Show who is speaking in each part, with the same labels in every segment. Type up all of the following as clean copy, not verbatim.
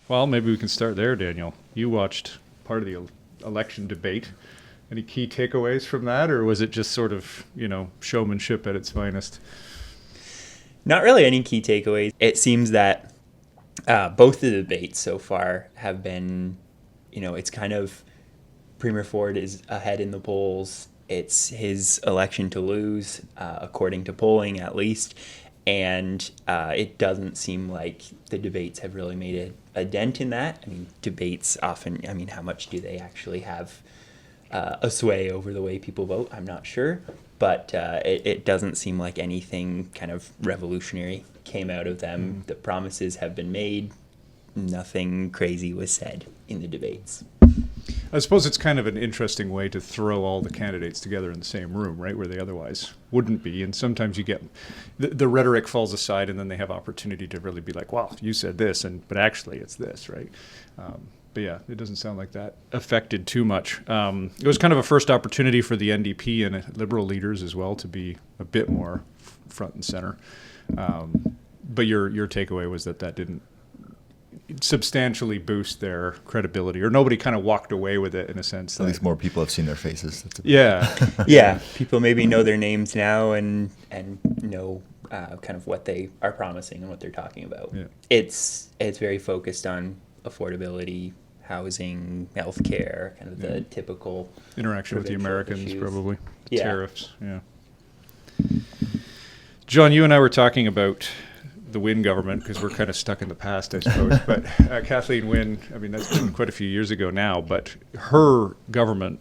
Speaker 1: Well, maybe we can start there, Daniel. You watched part of the election debate. Any key takeaways from that, or was it just sort of, showmanship at its finest?
Speaker 2: Not really any key takeaways. It seems that both the debates so far have been, it's kind of Premier Ford is ahead in the polls. It's his election to lose, according to polling at least. And it doesn't seem like the debates have really made a dent in that. I mean, debates often, how much do they actually have a sway over the way people vote? I'm not sure. But it doesn't seem like anything kind of revolutionary came out of them. Mm. The promises have been made. Nothing crazy was said in the debates.
Speaker 1: I suppose it's kind of an interesting way to throw all the candidates together in the same room, right, where they otherwise wouldn't be. And sometimes you get the rhetoric falls aside, and then they have opportunity to really be like, well, you said this, but actually it's this, right? But yeah, it doesn't sound like that affected too much. It was kind of a first opportunity for the NDP and Liberal leaders as well to be a bit more front and center. But your takeaway was that didn't substantially boost their credibility, or nobody kind of walked away with it in a sense.
Speaker 3: At least more people have seen their faces.
Speaker 2: Yeah. People maybe know their names now and know kind of what they are promising and what they're talking about. Yeah. It's very focused on affordability, housing, healthcare, kind of the typical
Speaker 1: interaction with the Americans
Speaker 2: issues.
Speaker 1: Probably. Tariffs. Yeah. John, you and I were talking about the Wynne government because we're kind of stuck in the past, I suppose. But Kathleen Wynne, that's been quite a few years ago now, but her government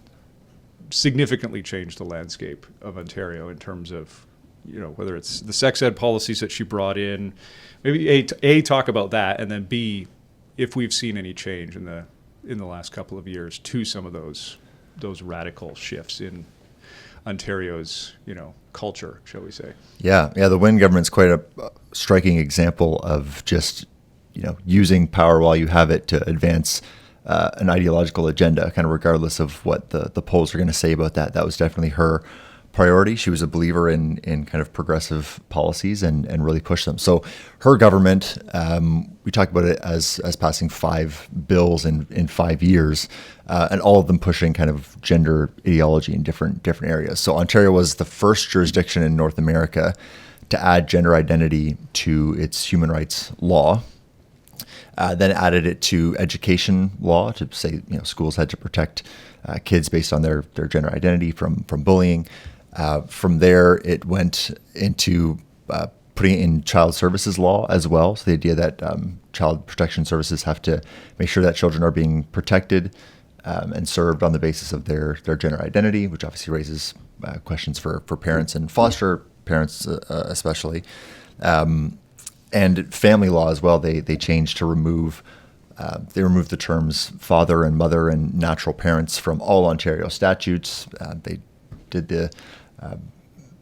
Speaker 1: significantly changed the landscape of Ontario in terms of, whether it's the sex ed policies that she brought in. Maybe A, talk about that, and then B, if we've seen any change in the last couple of years to some of those radical shifts in Ontario's, culture, shall we say.
Speaker 3: Yeah. The Wynne government's quite a striking example of just, using power while you have it to advance an ideological agenda, kind of regardless of what the polls are going to say about that. That was definitely her priority. She was a believer in kind of progressive policies and really pushed them. So her government, we talk about it as passing 5 bills in 5 years, and all of them pushing kind of gender ideology in different areas. So Ontario was the first jurisdiction in North America to add gender identity to its human rights law. Then added it to education law to say, schools had to protect kids based on their gender identity from bullying. From there, it went into putting it in child services law as well. So the idea that child protection services have to make sure that children are being protected and served on the basis of their gender identity, which obviously raises questions for parents and foster parents especially. And family law as well, they changed to remove the terms father and mother and natural parents from all Ontario statutes. They did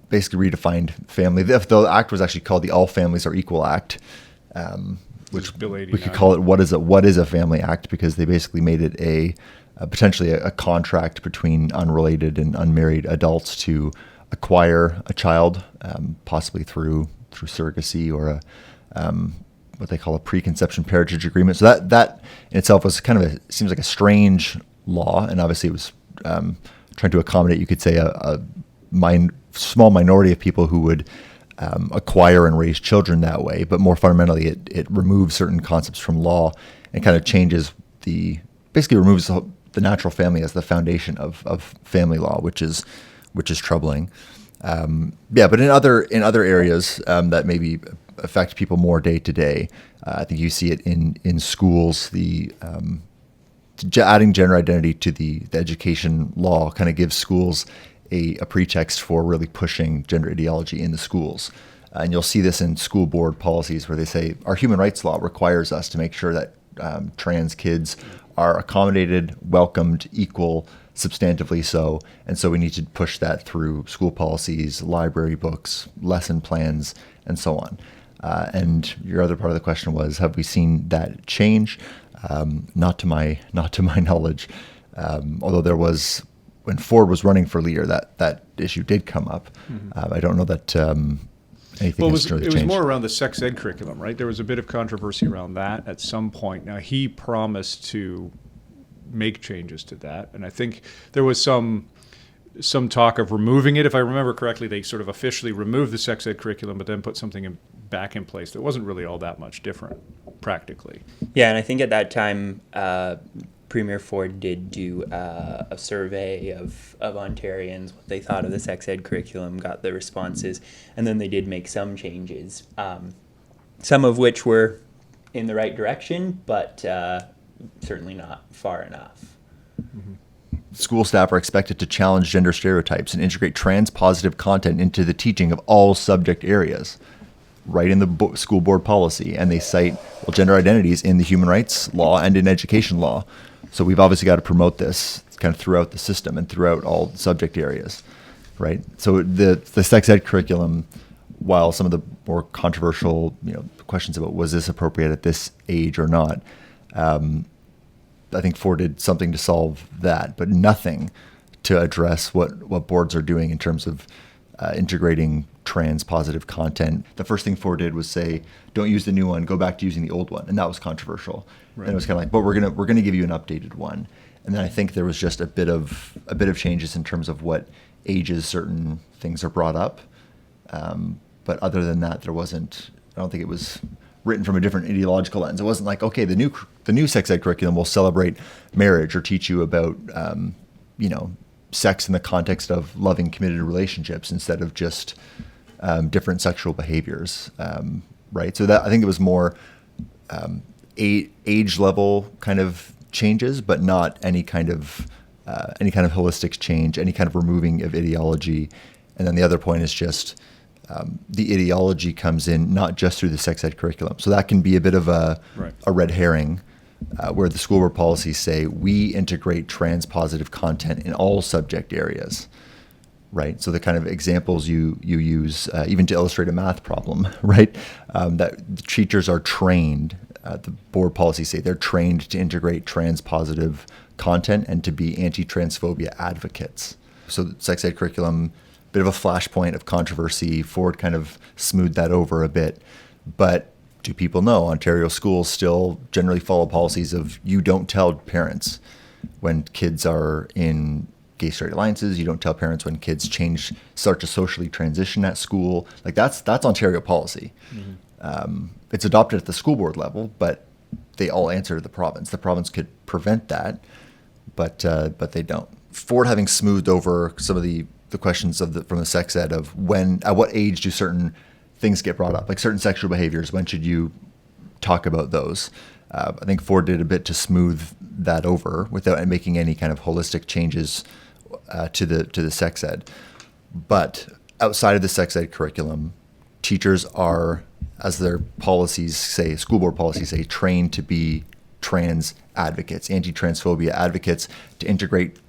Speaker 3: basically redefined family. The act was actually called the All Families Are Equal Act, which we could call it what is a family act, because they basically made it potentially a contract between unrelated and unmarried adults to acquire a child, possibly through surrogacy or what they call a preconception parentage agreement. So that in itself was kind of seems like a strange law, and obviously it was trying to accommodate, you could say, a small minority of people who would acquire and raise children that way. But more fundamentally, it removes certain concepts from law and kind of basically removes the natural family as the foundation of family law, which is troubling. But in other areas that maybe affect people more day to day, I think you see it in schools. The adding gender identity to the education law kind of gives schools a pretext for really pushing gender ideology in the schools. And you'll see this in school board policies where they say our human rights law requires us to make sure that trans kids are accommodated, welcomed, equal, substantively so. And so we need to push that through school policies, library books, lesson plans, and so on. And your other part of the question was, have we seen that change? Not to my knowledge. Although there was, when Ford was running for leader, that issue did come up. Mm-hmm. I don't know that anything
Speaker 1: Well,
Speaker 3: has really
Speaker 1: it was
Speaker 3: changed.
Speaker 1: more around the sex ed curriculum, right? There was a bit of controversy around that at some point. Now, he promised to make changes to that, and I think there was some talk of removing it. If I remember correctly, they sort of officially removed the sex ed curriculum, but then put something back in place that wasn't really all that much different practically.
Speaker 2: Yeah, and I think at that time, Premier Ford did do a survey of Ontarians, what they thought of the sex ed curriculum, got the responses, and then they did make some changes, some of which were in the right direction, but certainly not far enough.
Speaker 3: School staff are expected to challenge gender stereotypes and integrate trans-positive content into the teaching of all subject areas, right in the school board policy. And they cite, well, gender identities in the human rights law and in education law. So we've obviously got to promote this kind of throughout the system and throughout all subject areas, right? So the sex ed curriculum, while some of the more controversial, questions about was this appropriate at this age or not, I think Ford did something to solve that, but nothing to address what boards are doing in terms of integrating trans-positive content. The first thing Ford did was say, "Don't use the new one. Go back to using the old one," and that was controversial.
Speaker 1: Right.
Speaker 3: And it was kind of like, "But we're gonna give you an updated one." And then I think there was just a bit of changes in terms of what ages certain things are brought up. But other than that, there wasn't. I don't think it was written from a different ideological lens. It wasn't like, okay, the new sex ed curriculum will celebrate marriage or teach you about sex in the context of loving, committed relationships instead of just different sexual behaviors, right? So that I think it was more age level kind of changes, but not any kind of holistic change, any kind of removing of ideology. And then the other point is just the ideology comes in not just through the sex ed curriculum. So that can be a bit of a red herring, where the school board policies say we integrate trans-positive content in all subject areas, right? So the kind of examples you use, even to illustrate a math problem, right? That the teachers are trained, the board policies say they're trained to integrate trans-positive content and to be anti-transphobia advocates. So the sex ed curriculum, bit of a flashpoint of controversy. Ford kind of smoothed that over a bit. But do people know Ontario schools still generally follow policies of you don't tell parents when kids are in gay straight alliances, you don't tell parents when kids start to socially transition at school. Like that's Ontario policy. Mm-hmm. It's adopted at the school board level, but they all answer to the province. The province could prevent that, but they don't. Ford having smoothed over some of the questions from the sex ed of at what age do certain things get brought up, like certain sexual behaviors, when should you talk about those? I think Ford did a bit to smooth that over without making any kind of holistic changes to the sex ed. But outside of the sex ed curriculum, teachers are, as their policies say, school board policies say, trained to be trans advocates, anti-transphobia advocates, to integrate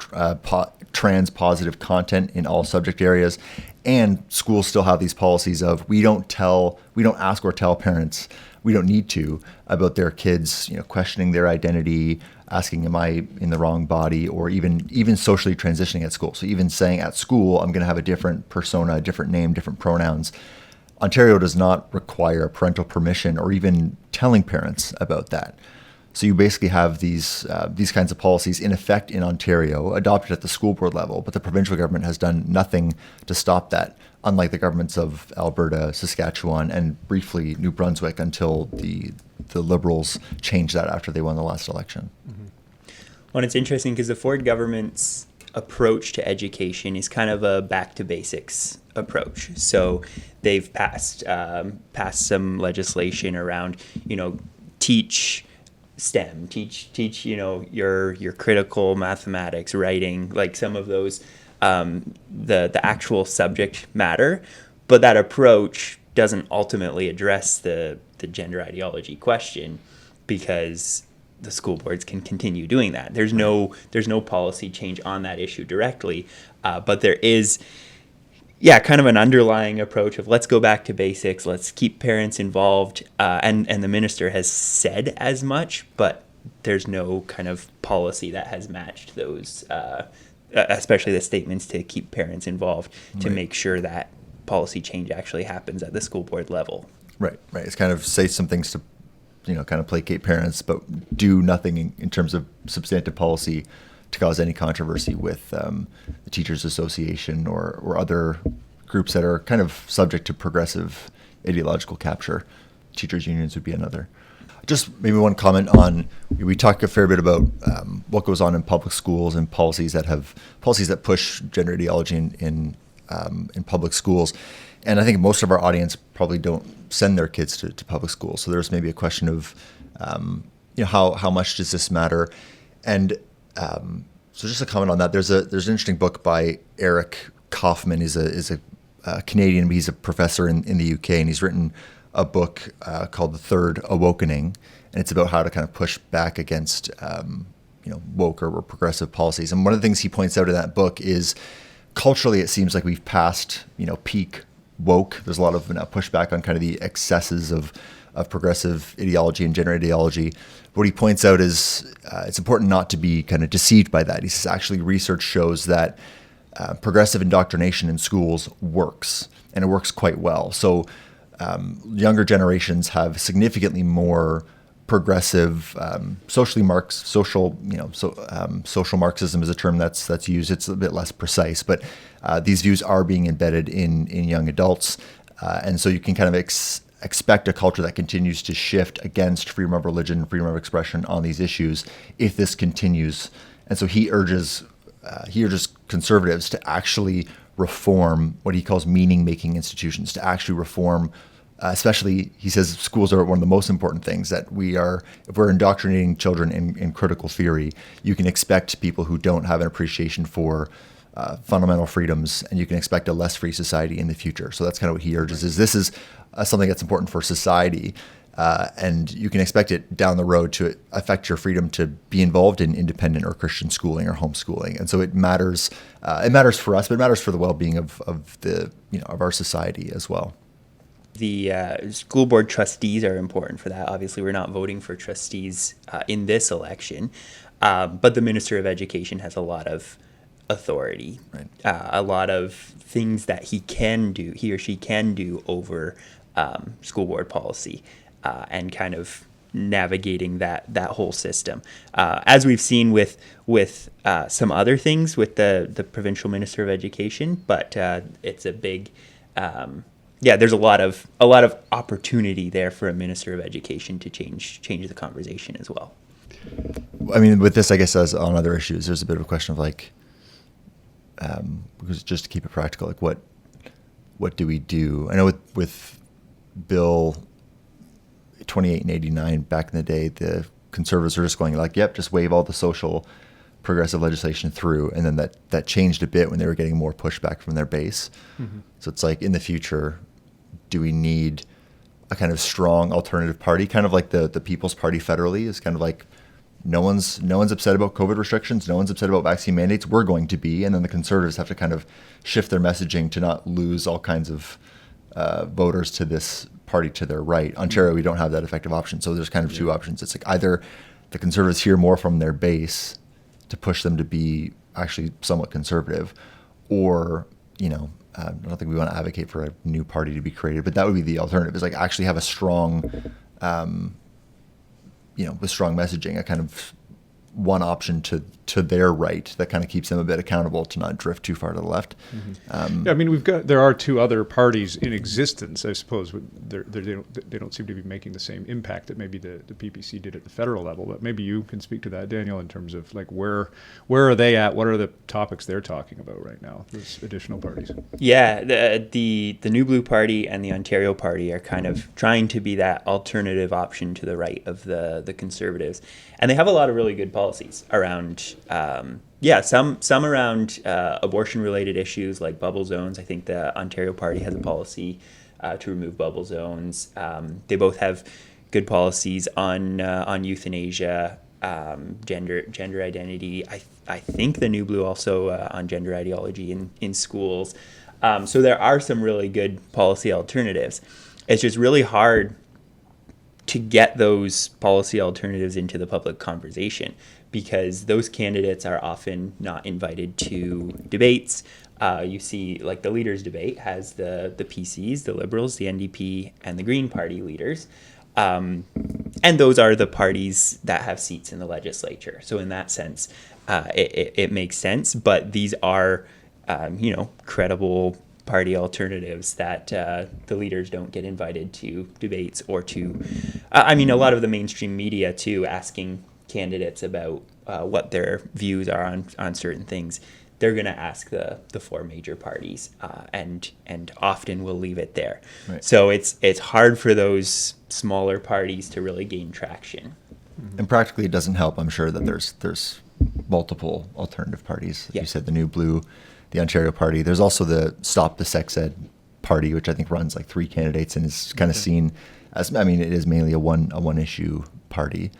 Speaker 3: trans-positive content in all subject areas. And schools still have these policies of we don't ask or tell parents, we don't need to, about their kids, questioning their identity, asking, am I in the wrong body, or even socially transitioning at school. So even saying at school, I'm going to have a different persona, a different name, different pronouns. Ontario does not require parental permission or even telling parents about that. So you basically have these kinds of policies in effect in Ontario, adopted at the school board level, but the provincial government has done nothing to stop that, unlike the governments of Alberta, Saskatchewan, and briefly New Brunswick until the Liberals changed that after they won the last election.
Speaker 2: Mm-hmm. Well, it's interesting because the Ford government's approach to education is kind of a back to basics approach. So they've passed some legislation around, teach STEM, teach your critical mathematics, writing, like some of those, the actual subject matter, but that approach doesn't ultimately address the gender ideology question, because the school boards can continue doing that. There's no policy change on that issue directly, but there is kind of an underlying approach of let's go back to basics, let's keep parents involved, and the minister has said as much, but there's no kind of policy that has matched those, especially the statements to keep parents involved, to make sure that policy change actually happens at the school board level.
Speaker 3: Right. It's kind of say some things to, kind of placate parents, but do nothing in terms of substantive policy to cause any controversy with the Teachers Association or other groups that are kind of subject to progressive ideological capture. Teachers unions would be another. Just maybe one comment on, we talk a fair bit about what goes on in public schools and policies that push gender ideology in public schools. And I think most of our audience probably don't send their kids to public schools. So there's maybe a question of, how much does this matter? And so just a comment on that. There's an interesting book by Eric Kaufman. He's a Canadian, but he's a professor in the UK, and he's written a book called The Third Awakening, and it's about how to kind of push back against woke or progressive policies. And one of the things he points out in that book is culturally it seems like we've passed peak woke. There's a lot of pushback on kind of the excesses of progressive ideology and gender ideology. What he points out is it's important not to be kind of deceived by that. He says actually research shows that progressive indoctrination in schools works, and it works quite well. So younger generations have significantly more progressive, social Marxism is a term that's used. It's a bit less precise, but these views are being embedded in young adults, and so you can kind of expect a culture that continues to shift against freedom of religion, freedom of expression on these issues if this continues. And so he urges conservatives to actually reform what he calls meaning-making institutions, to actually reform. Especially, he says schools are one of the most important things that if we're indoctrinating children in critical theory, you can expect people who don't have an appreciation for fundamental freedoms, and you can expect a less free society in the future. So that's kind of what he urges, is this is something that's important for society, and you can expect it down the road to affect your freedom to be involved in independent or Christian schooling or homeschooling. And so it matters for us, but it matters for the well-being of our society as well.
Speaker 2: The school board trustees are important for that. Obviously, we're not voting for trustees in this election, but the Minister of Education has a lot of authority,
Speaker 3: right.
Speaker 2: A lot of things that he or she can do over school board policy and kind of navigating that whole system. As we've seen with some other things with the provincial Minister of Education, but it's a big... there's a lot of opportunity there for a Minister of Education to change the conversation as well.
Speaker 3: I mean, with this, I guess, as on other issues, there's a bit of a question of because just to keep it practical, what do we do? I know with Bill 28 and 89 back in the day, the Conservatives were just going yep, just wave all the social progressive legislation through, and then that changed a bit when they were getting more pushback from their base. Mm-hmm. So it's in the future, do we need a kind of strong alternative party, kind of like the People's Party federally is kind of no one's upset about COVID restrictions, no one's upset about vaccine mandates, we're going to be, and then the Conservatives have to kind of shift their messaging to not lose all kinds of voters to this party to their right. Ontario, we don't have that effective option, so there's kind of two options. It's either the Conservatives hear more from their base to push them to be actually somewhat conservative, or I don't think we want to advocate for a new party to be created, but that would be the alternative, is actually have a strong, with strong messaging, a kind of one option to their right that kind of keeps them a bit accountable to not drift too far to the left.
Speaker 1: Mm-hmm. I mean, there are two other parties in existence, I suppose. They don't seem to be making the same impact that maybe the PPC did at the federal level. But maybe you can speak to that, Daniel, in terms of where are they at? What are the topics they're talking about right now? Those additional parties.
Speaker 2: Yeah, the New Blue Party and the Ontario Party are kind of trying to be that alternative option to the right of the Conservatives, and they have a lot of really good policies around. Some around abortion-related issues like bubble zones. I think the Ontario Party has a policy to remove bubble zones. They both have good policies on euthanasia, gender identity. I think the New Blue also on gender ideology in schools. So there are some really good policy alternatives. It's just really hard to get those policy alternatives into the public conversation, because those candidates are often not invited to debates. You see, like the leaders debate has the PCs, the Liberals, the NDP, and the Green Party leaders. And those are the parties that have seats in the legislature. So in that sense, it makes sense. But these are, credible party alternatives that the leaders don't get invited to debates or to, a lot of the mainstream media too, asking candidates about what their views are on certain things. They're going to ask the four major parties, and often will leave it there.
Speaker 3: Right.
Speaker 2: So it's hard for those smaller parties to really gain traction.
Speaker 3: And practically, it doesn't help, I'm sure, that there's multiple alternative parties.
Speaker 2: Yeah.
Speaker 3: You said the New Blue, the Ontario Party. There's also the Stop the Sex Ed Party, which I think runs like 3 candidates and is kind of seen as, it is mainly a one issue party.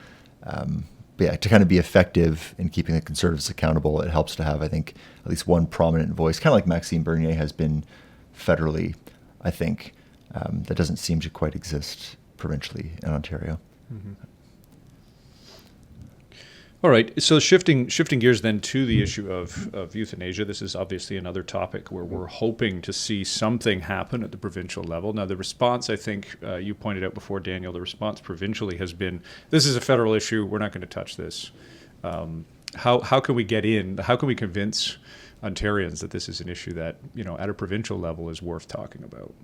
Speaker 3: But yeah, to kind of be effective in keeping the Conservatives accountable, it helps to have, I think, at least one prominent voice, kind of like Maxime Bernier has been federally, I think. That doesn't seem to quite exist provincially in Ontario.
Speaker 1: Mm-hmm. All right, so shifting gears then to the issue of euthanasia. This is obviously another topic where we're hoping to see something happen at the provincial level. Now, the response, I think you pointed out before, Daniel, the response provincially has been, this is a federal issue, we're not going to touch this. How can we get in? How can we convince Ontarians that this is an issue that, at a provincial level is worth talking about?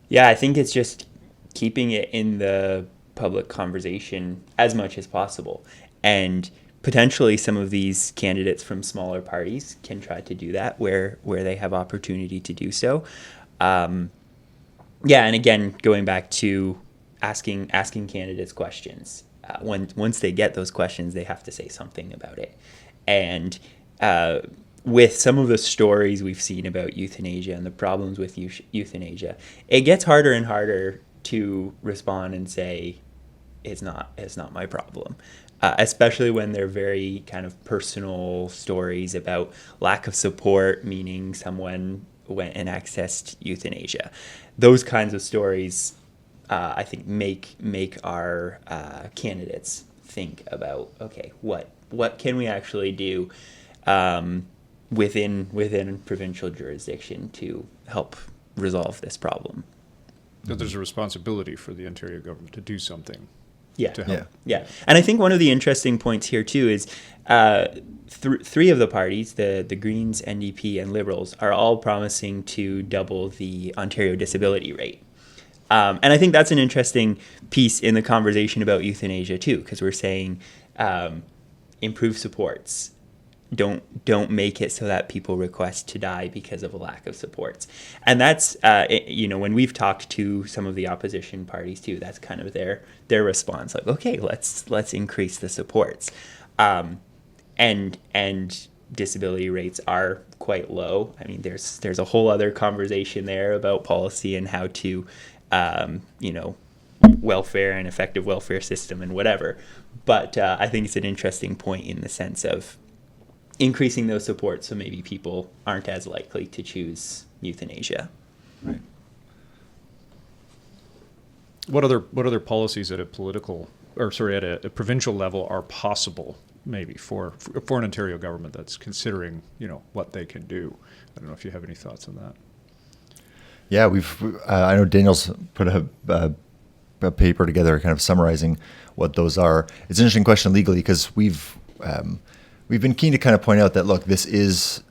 Speaker 2: Yeah, I think it's just keeping it in the public conversation as much as possible, and potentially some of these candidates from smaller parties can try to do that where they have opportunity to do so. And again, going back to asking candidates questions. Once they get those questions, they have to say something about it. And with some of the stories we've seen about euthanasia and the problems with euthanasia, it gets harder and harder to respond and say, it's not my problem, especially when they're very kind of personal stories about lack of support, meaning someone went and accessed euthanasia. Those kinds of stories, I think, make our candidates think about, okay, what can we actually do within provincial jurisdiction to help resolve this problem.
Speaker 1: That there's a responsibility for the Ontario government to do something.
Speaker 2: Yeah.
Speaker 1: To help.
Speaker 2: Yeah. And I think one of the interesting points here too is three of the parties, the Greens, NDP, and Liberals, are all promising to double the Ontario disability rate. And I think that's an interesting piece in the conversation about euthanasia too, because we're saying improve supports. Don't make it so that people request to die because of a lack of supports. And that's, when we've talked to some of the opposition parties too, that's kind of their response. Like, okay, let's increase the supports. And disability rates are quite low. I mean, there's a whole other conversation there about policy and how to, welfare and effective welfare system and whatever. But I think it's an interesting point in the sense of increasing those supports so maybe people aren't as likely to choose euthanasia.
Speaker 1: Right. What other policies at a at a provincial level are possible maybe for an Ontario government that's considering, what they can do? I don't know if you have any thoughts on that.
Speaker 3: Yeah, I know Daniel's put a paper together kind of summarizing what those are. It's an interesting question legally because we've been keen to kind of point out that, look, this is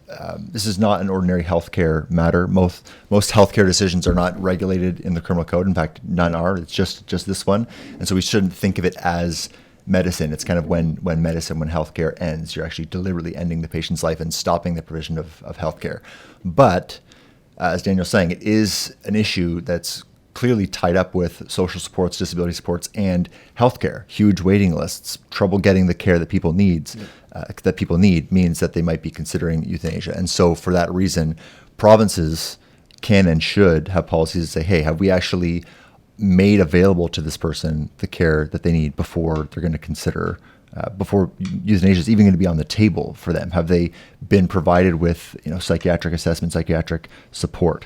Speaker 3: not an ordinary healthcare matter. Most healthcare decisions are not regulated in the criminal code. In fact, none are. It's just this one. And so we shouldn't think of it as medicine. It's kind of when healthcare ends, you're actually deliberately ending the patient's life and stopping the provision of healthcare. But as Daniel's saying, it is an issue that's clearly tied up with social supports, disability supports, and healthcare. Huge waiting lists, trouble getting the care that people need means that they might be considering euthanasia. And so for that reason, provinces can and should have policies that say, hey, have we actually made available to this person the care that they need before they're going to consider, before euthanasia is even going to be on the table for them? Have they been provided with psychiatric assessment, psychiatric support?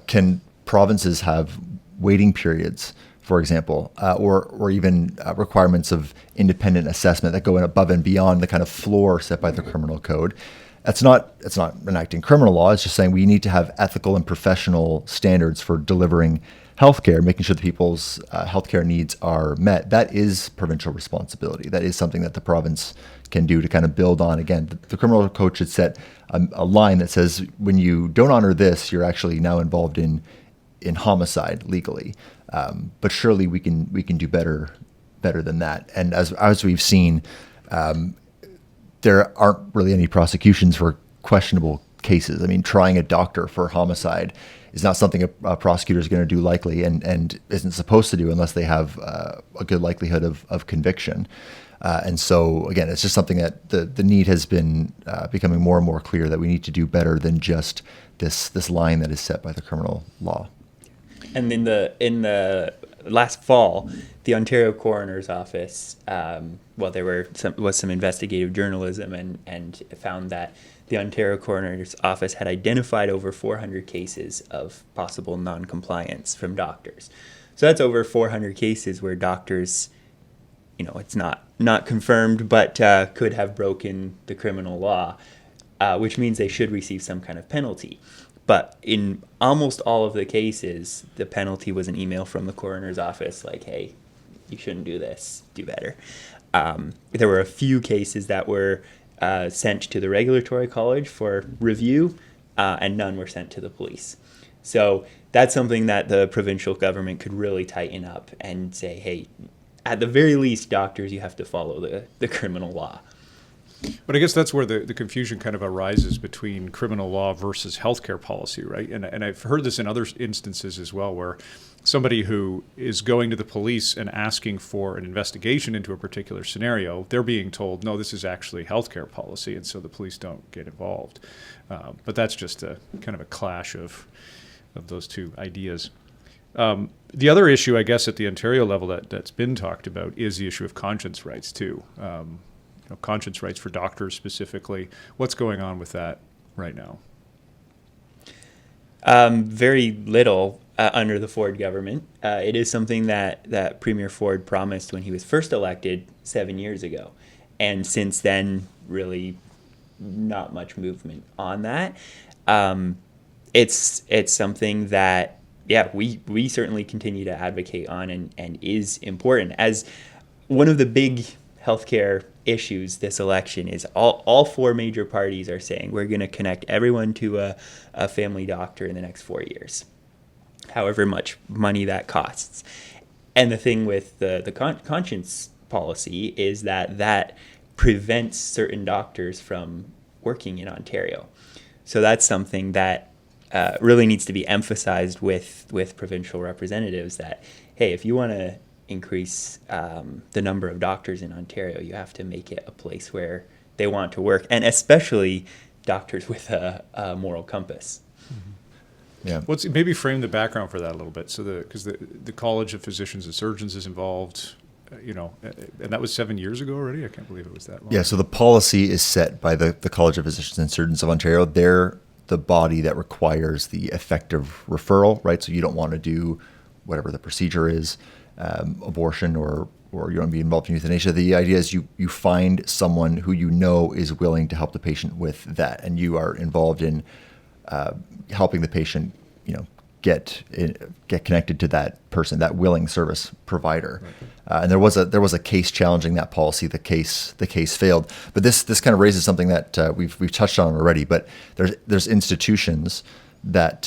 Speaker 3: Can provinces have waiting periods, for example, or even requirements of independent assessment that go in above and beyond the kind of floor set by the criminal code. It's not enacting criminal law. It's just saying we need to have ethical and professional standards for delivering healthcare, making sure that people's healthcare needs are met. That is provincial responsibility. That is something that the province can do to kind of build on. Again, the criminal code should set a line that says when you don't honor this, you're actually now involved in homicide legally. But surely we can do better than that. And as we've seen, there aren't really any prosecutions for questionable cases. I mean, trying a doctor for homicide is not something a prosecutor is going to do likely and isn't supposed to do unless they have a good likelihood of conviction. And so, again, it's just something that the need has been becoming more and more clear that we need to do better than just this line that is set by the criminal law.
Speaker 2: And in the last fall, the Ontario Coroner's Office, there was some investigative journalism and found that the Ontario Coroner's Office had identified over 400 cases of possible non-compliance from doctors. So that's over 400 cases where doctors, it's not confirmed, but could have broken the criminal law, which means they should receive some kind of penalty. But in almost all of the cases, the penalty was an email from the coroner's office like, hey, you shouldn't do this, do better. There were a few cases that were sent to the regulatory college for review, and none were sent to the police. So that's something that the provincial government could really tighten up and say, hey, at the very least, doctors, you have to follow the criminal law.
Speaker 1: But I guess that's where the confusion kind of arises between criminal law versus healthcare policy, right? And I've heard this in other instances as well, where somebody who is going to the police and asking for an investigation into a particular scenario, they're being told, no, this is actually healthcare policy, and so the police don't get involved. But that's just a kind of a clash of those two ideas. The other issue, I guess, at the Ontario level that's been talked about is the issue of conscience rights, too. Conscience rights for doctors specifically. What's going on with that right now?
Speaker 2: Very little under the Ford government. It is something that Premier Ford promised when he was first elected 7 years ago. And since then, really not much movement on that. It's something that, we certainly continue to advocate on and is important. As one of the big healthcare issues this election is all four major parties are saying we're going to connect everyone to a family doctor in the next 4 years, however much money that costs. And the thing with the conscience policy is that prevents certain doctors from working in Ontario. So that's something that really needs to be emphasized with provincial representatives that, hey, if you want to increase the number of doctors in Ontario, you have to make it a place where they want to work, and especially doctors with a moral compass.
Speaker 3: Mm-hmm. Yeah.
Speaker 1: Maybe frame the background for that a little bit. So because the College of Physicians and Surgeons is involved, and that was 7 years ago already. I can't believe it was that long.
Speaker 3: Yeah. So the policy is set by the College of Physicians and Surgeons of Ontario. They're the body that requires the effective referral, right? So you don't want to do whatever the procedure is. Abortion or you want to be involved in euthanasia. The idea is you find someone who you know is willing to help the patient with that, and you are involved in helping the patient, get connected to that person, that willing service provider. Right. And there was a case challenging that policy. The case failed. But this kind of raises something that we've touched on already. But there's institutions that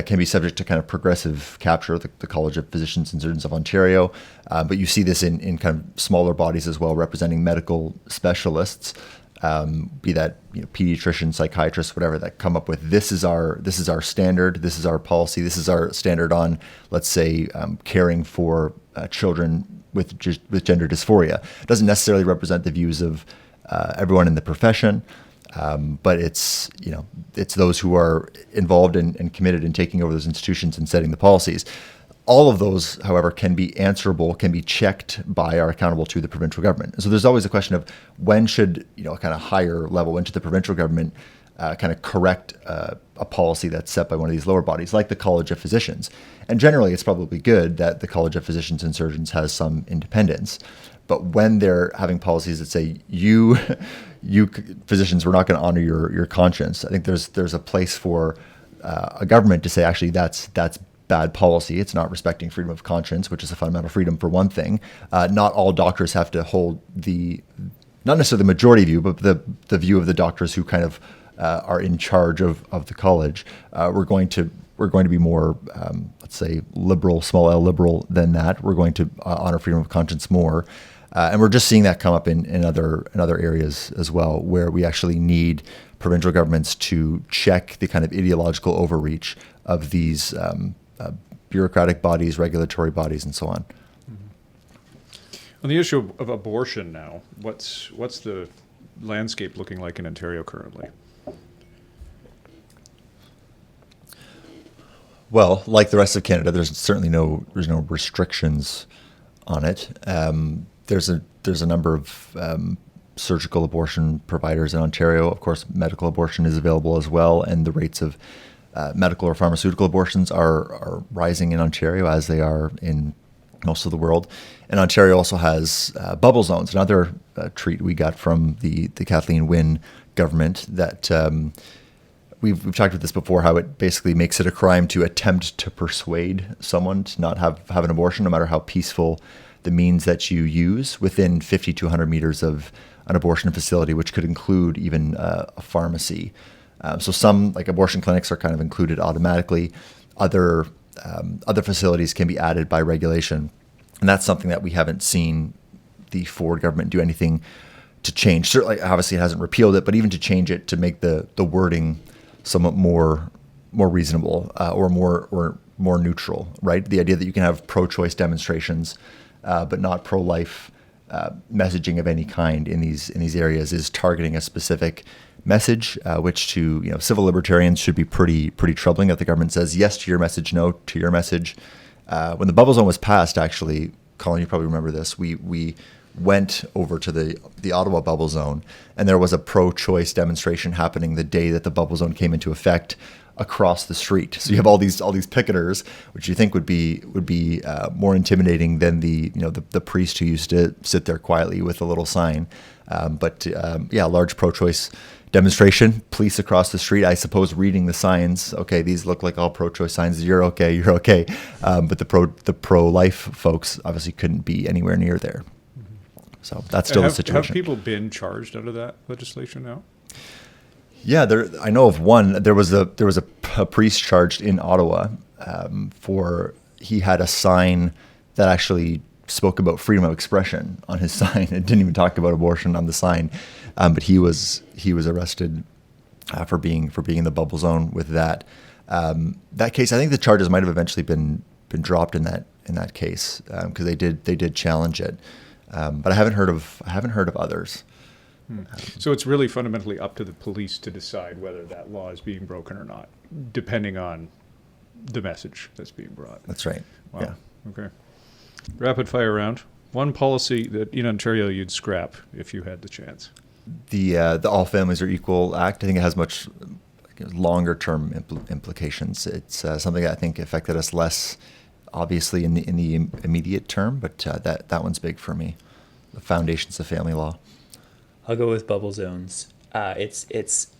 Speaker 3: can be subject to kind of progressive capture, the College of Physicians and Surgeons of Ontario. But you see this in kind of smaller bodies as well, representing medical specialists, be that pediatricians, psychiatrists, whatever, that come up with this is our standard, this is our policy, this is our standard on, let's say, caring for children with gender dysphoria. It doesn't necessarily represent the views of everyone in the profession. But it's those who are involved and committed in taking over those institutions and setting the policies. All of those, however, can be answerable, can be checked by or accountable to the provincial government. So there's always a question of when should, kind of higher level, when should the provincial government kind of correct a policy that's set by one of these lower bodies, like the College of Physicians. And generally, it's probably good that the College of Physicians and Surgeons has some independence. But when they're having policies that say, you physicians, we're not going to honor your conscience, I think there's a place for a government to say, actually, that's bad policy. It's not respecting freedom of conscience, which is a fundamental freedom for one thing. Not all doctors have to hold not necessarily the majority view, but the view of the doctors who kind of are in charge of the college. We're going to be more, let's say, liberal, small L liberal than that. We're going to honor freedom of conscience more. And we're just seeing that come up in other areas as well, where we actually need provincial governments to check the kind of ideological overreach of these bureaucratic bodies, regulatory bodies, and so on.
Speaker 1: On the issue of abortion now, what's the landscape looking like in Ontario currently?
Speaker 3: Well, like the rest of Canada, there's certainly no restrictions on it. There's a number of surgical abortion providers in Ontario. Of course, medical abortion is available as well, and the rates of medical or pharmaceutical abortions are rising in Ontario as they are in most of the world. And Ontario also has bubble zones, another treat we got from the Kathleen Wynne government that we've talked about this before, how it basically makes it a crime to attempt to persuade someone to not have an abortion, no matter how peaceful the means that you use, within 50 to 100 meters of an abortion facility, which could include even a pharmacy. So some, like abortion clinics, are kind of included automatically. Other facilities can be added by regulation. And that's something that we haven't seen the Ford government do anything to change. Certainly, obviously, it hasn't repealed it, but even to change it to make the wording somewhat more reasonable or more neutral, right? The idea that you can have pro-choice demonstrations, but not pro-life messaging of any kind in these areas is targeting a specific message, which to civil libertarians should be pretty troubling. That the government says yes to your message, no to your message. When the bubble zone was passed, actually, Colin, you probably remember this. We went over to the Ottawa bubble zone, and there was a pro-choice demonstration happening the day that the bubble zone came into effect across the street. So you have all these picketers, which you think would be more intimidating than the priest who used to sit there quietly with a little sign. But large pro-choice demonstration, police across the street, I suppose, reading the signs. Okay, these look like all pro-choice signs. You're okay. But the pro-life folks obviously couldn't be anywhere near there. So that's still the situation.
Speaker 1: Have people been charged under that legislation now?
Speaker 3: Yeah, I know of one. There was a priest charged in Ottawa for he had a sign that actually spoke about freedom of expression on his sign. It didn't even talk about abortion on the sign, but he was arrested for being in the bubble zone with that. That case, I think the charges might have eventually been dropped in that case because they did challenge it. But I haven't heard of others.
Speaker 1: So it's really fundamentally up to the police to decide whether that law is being broken or not, depending on the message that's being brought.
Speaker 3: That's right.
Speaker 1: Wow.
Speaker 3: Yeah.
Speaker 1: Okay. Rapid fire round. One policy that in Ontario you'd scrap if you had the chance.
Speaker 3: The All Families Are Equal Act. I think it has much longer term implications. It's something that I think affected us less, obviously, in the immediate term, but that one's big for me. The foundations of family law.
Speaker 2: I'll go with bubble zones. It's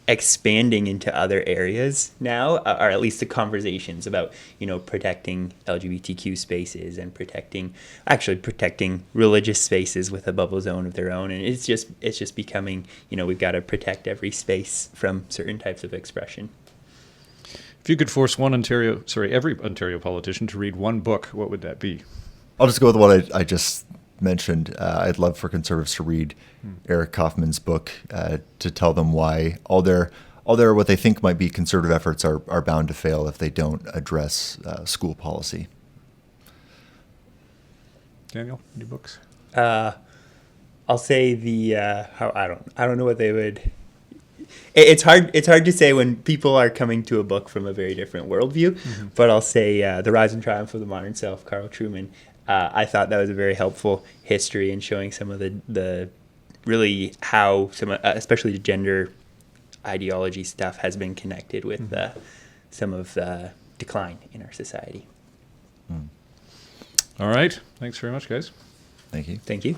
Speaker 2: expanding into other areas now, or at least the conversations about protecting LGBTQ spaces and protecting religious spaces with a bubble zone of their own, and it's just becoming we've got to protect every space from certain types of expression.
Speaker 1: If you could force every Ontario politician to read one book, what would that be?
Speaker 3: I'll just go with what I just mentioned. I'd love for Conservatives to read Eric Kaufman's book to tell them why all their what they think might be conservative efforts are bound to fail if they don't address school policy.
Speaker 1: Daniel, any books?
Speaker 2: I'll say I don't know what they would. It's hard to say when people are coming to a book from a very different worldview, but I'll say The Rise and Triumph of the Modern Self, Carl Trueman. I thought that was a very helpful history in showing some of the really how some, especially gender ideology stuff has been connected with some of the decline in our society.
Speaker 1: All right. Thanks very much, guys.
Speaker 3: Thank you.
Speaker 2: Thank you.